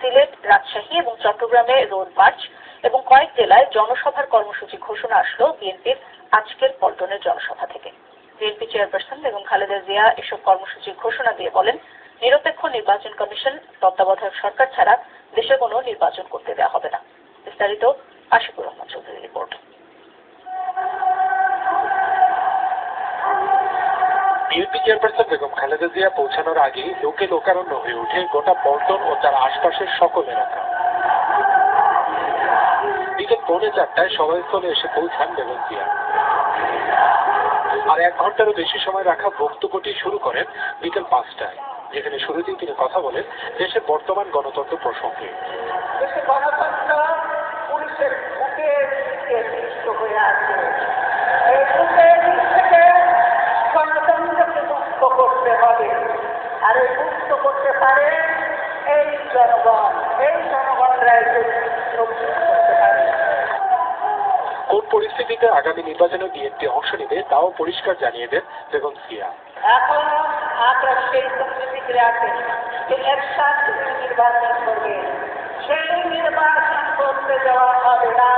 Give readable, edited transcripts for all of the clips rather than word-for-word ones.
সিলেট, রাজশাহী এবং চট্টগ্রামে road March এবং কয়েক জেলায় জনসভার কর্মসূচি ঘোষণা আসলো বিএনপির আজকের পল্টনের জনসভা থেকে। বিএনপি চেয়ারপারসন বেগম খালেদা জিয়া এসব কর্মসূচির ঘোষণা দিয়ে বলেন, নিরপেক্ষ নির্বাচন কমিশন তত্ত্বাবধায়ক সরকার ছাড়া দেশে কোনো নির্বাচন করতে দেওয়া হবে না। বিস্তারিত আশিকুর রহমান চৌধুরীর report. BNP chairperson Begum Khaleda Zia পৌঁছানোর আগে লোকে লোকারণ্য হয়ে ওঠে গোটা পল্টন ও তার আশপাশের সকল এলাকা। বিকেল 4:45 সভাস্থলে এসে পৌঁছান বেগম জিয়া। আর 1 ঘন্টারও বেশি সময় রাখা বক্তব্যটি শুরু করেন বিকেল 5টায়, যেখানে শুরুতেই তিনি কথা বলেন দেশের বর্তমান গণতন্ত্র প্রসঙ্গে। দেশের গণতন্ত্র পুলিশের বুকের দিকে সৃষ্ট হয়ে আছে। এই বুকের দিক থেকে গণতন্ত্রকে মুক্ত করতে হবে। আর এই মুক্ত করতে পারে এই জনগণ। এই জনগণরা করতে পারে। কোন পরিস্থিতিতে আগামী নির্বাচনে বিএনপি অংশ নেবে তাও পরিষ্কার জানিয়ে দেন বেগম জিয়া। এখন আমরা সেই পরিস্থিতিতে আছি যে একসাথ নির্বাচন করবে, সেই নির্বাচন করতে দেওয়া হবে না,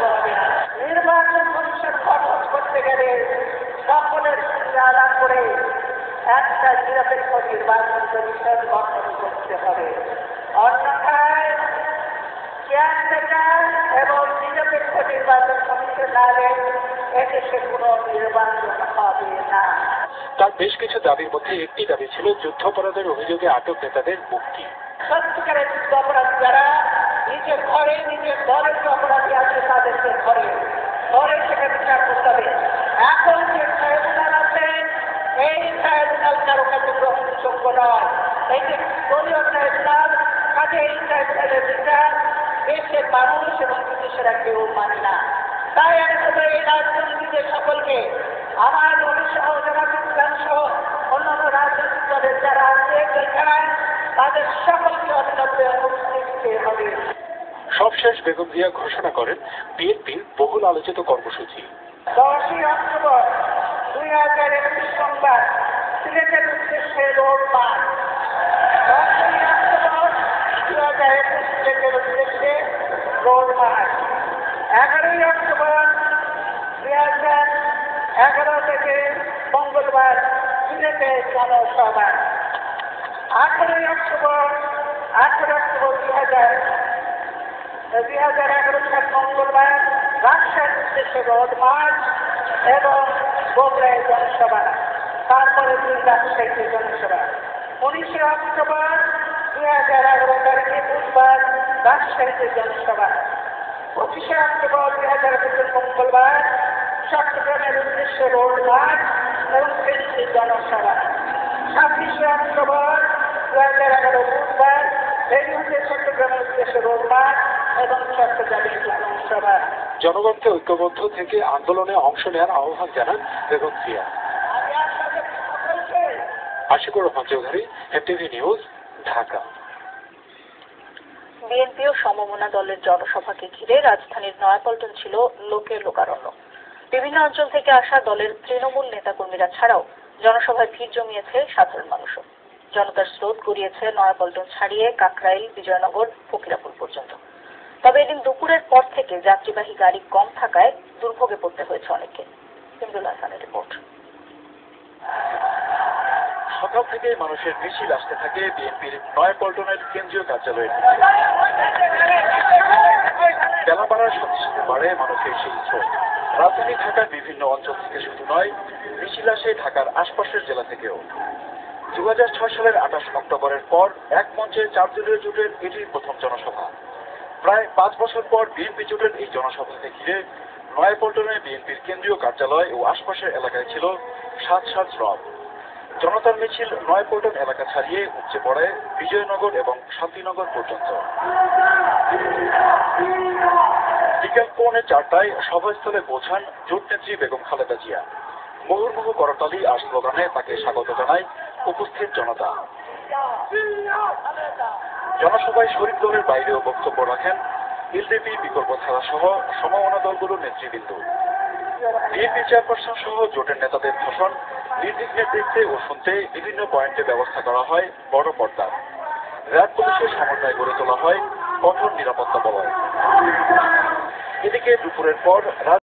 হবে না। নির্বাচন কমিশন গঠন করতে গেলে সকলের আলাদা করে একটা নিরপেক্ষ নির্বাচন কমিশন গঠন করতে হবে। অন্যথায় কেয়ারটেকার এবং নিরপেক্ষ নির্বাচন কমিশন আগে এদেশে কোনো নির্বাচন হবে না। তার বেশ কিছু দাবির মধ্যে একটি দাবি ছিল যুদ্ধাপরাধের অভিযোগে আটক নেতাদের মুক্তি। সত্যিকারের যুদ্ধ অপরাধ যারা নিজের ঘরে নিজের দলের যে অপরাধী আছে তাদেরকে ঘরে সেটা বিচার করতে হবে। এখন যে ট্রাইব্যুনাল আছে এই ট্রাইব্যুনাল কারো কাছে গ্রহণযোগ্য নয়। এই যে দলীয় ট্রাইব্যুনাল, কাজে এই ট্রাইব্যুনালের বিচার দেশের মানুষ এবং বিদেশেরা কেউ মানে না। তাই আমি বলবো এই রাজনীতিদের সকলকে, আমার দলসহ যারা বিজ্ঞান সহ অন্যান্য রাজনৈতিক দলের যারা আছে যেখানে তাদের সকলকে অবিলম্বে মুক্তি দিতে হবে। সবশেষ বেগম জিয়া ঘোষণা করেন বিএনপির বহুল আলোচিত কর্মসূচি। 10ই অক্টোবর 2021 সোমবার সিলেটের উদ্দেশ্যে রোড মার্চ। 10ই অক্টোবর 2021 সিলেটের উদ্দেশ্যে রোড মার্চ। 11ই অক্টোবর 2011 থেকে মঙ্গলবার সিলেটে জনসভা। 18 অক্টোবর 2011 সাল মঙ্গলবার রাজশাহীর উদ্দেশ্যে রোড মার্চ এবং বগুড়ায় জনসভা। তারপরে রাজশাহীতে জনসভা। 19 অক্টোবর 2011 তারিখে বুধবার রাজশাহীতে জনসভা। 25 অক্টোবর 2011 মঙ্গলবার চট্টগ্রামের উদ্দেশ্যে রোড মার্চ এবং ফেনীতে জনসভা। 26 অক্টোবর 2011 বুধবার ফেনীতে চট্টগ্রামের উদ্দেশ্যে রোড মার্চ এবং চট্টগ্রামে জনসভা। জনগণকে ঐক্যবদ্ধ থেকে আন্দোলনে অংশ নেওয়ার আহ্বান জানান Begum Zia. Ashikur Rahman Chowdhury, MTV news, Dhaka. BNP ও সমমনা দলের জনসভাকে ঘিরে রাজধানীর নয়াপল্টন ছিল লোকের লোকারণ্য। বিভিন্ন অঞ্চল থেকে আসা দলের তৃণমূল নেতাকর্মীরা ছাড়াও জনসভায় ভিড় জমিয়েছে সাধারণ মানুষও। জনতার স্রোত গড়িয়েছে নয়াপল্টন ছাড়িয়ে কাকরাইল, বিজয়নগর, ফকিরাপুর পর্যন্ত। তবে এদিন দুপুরের পর থেকে যাত্রীবাহী গাড়ি কম থাকায় দুর্ভোগে পড়তে হয়েছে অনেককে। ইমরুল হাসানের রিপোর্ট। সকাল থেকে মানুষের মিছিল আসতে থাকে বিএনপির নয়াপল্টনের কেন্দ্রীয় কার্যালয়ে। বেলা বাড়ার সাথে সাথে বাড়ে মানুষের সেই স্রোত। রাজধানী ঢাকার বিভিন্ন অঞ্চল থেকে শুধু নয়, মিছিল আসে ঢাকার আশপাশের জেলা থেকেও। 2006 সালের 28 অক্টোবরের পর এক মঞ্চে 4 দলীয় জোটের এটি প্রথম জনসভা। প্রায় 5 বছর পর বিএনপি জোটের এই জনসভাকে ঘিরে নয়াপল্টনে বিএনপির কেন্দ্রীয় কার্যালয় ও আশপাশের এলাকায় ছিল সাজ রব। জনতার মিছিল নয়াপল্টন এলাকা ছাড়িয়ে উপচে পড়ে বিজয়নগর এবং শান্তিনগর পর্যন্ত। বিকেল 4:45 সভাস্থলে পৌঁছান জোট নেত্রী বেগম খালেদা জিয়া। মুহুর্মুহু করতালি আর স্লোগানে তাকে স্বাগত জানায় উপস্থিত জনতা। জনসভায় শরিক দলের বাইরেও বক্তব্য রাখেন এলডিপি, বিকল্প ধারা সহ সমমনা দলগুলোর নেতৃবৃন্দ। বিএনপি চেয়ারপারসন সহ জোটের নেতাদের ভাষণ নির্বিঘ্নে দেখতে ও শুনতে বিভিন্ন পয়েন্টে ব্যবস্থা করা হয় বড় পর্দা। র্যাব পুলিশের সমন্বয়ে গড়ে হয় কঠোর নিরাপত্তা বলয়। এদিকে দুপুরের পর